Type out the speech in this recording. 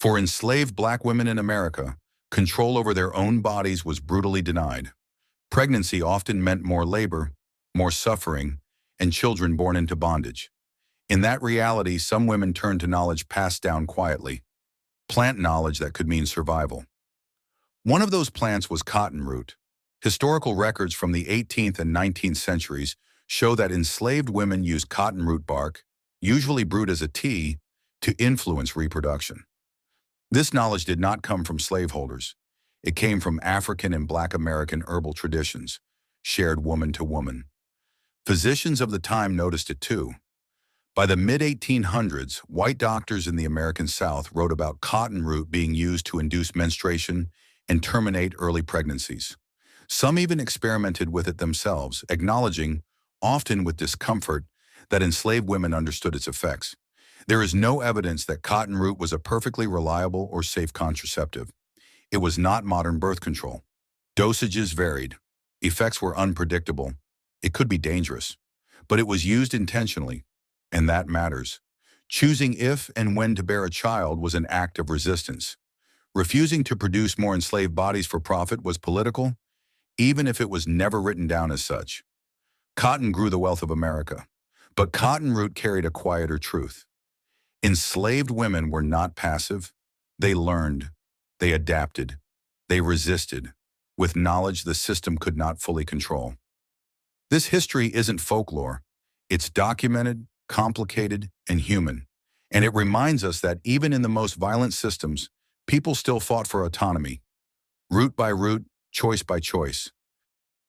For enslaved black women in America, control over their own bodies was brutally denied. Pregnancy often meant more labor, more suffering, and children born into bondage. In that reality, some women turned to knowledge passed down quietly, plant knowledge that could mean survival. One of those plants was cotton root. Historical records from the 18th and 19th centuries show that enslaved women used cotton root bark, usually brewed as a tea, to influence reproduction. This knowledge did not come from slaveholders. It came from African and Black American herbal traditions, shared woman to woman. Physicians of the time noticed it too. By the mid-1800s, white doctors in the American South wrote about cotton root being used to induce menstruation and terminate early pregnancies. Some even experimented with it themselves, acknowledging, often with discomfort, that enslaved women understood its effects. There is no evidence that cotton root was a perfectly reliable or safe contraceptive. It was not modern birth control. Dosages varied. Effects were unpredictable. It could be dangerous. But it was used intentionally, and that matters. Choosing if and when to bear a child was an act of resistance. Refusing to produce more enslaved bodies for profit was political, even if it was never written down as such. Cotton grew the wealth of America, but cotton root carried a quieter truth. Enslaved women were not passive. They learned. They adapted. They resisted, with knowledge the system could not fully control. This history isn't folklore. It's documented, complicated, and human. And it reminds us that even in the most violent systems, people still fought for autonomy. Root by root, choice by choice.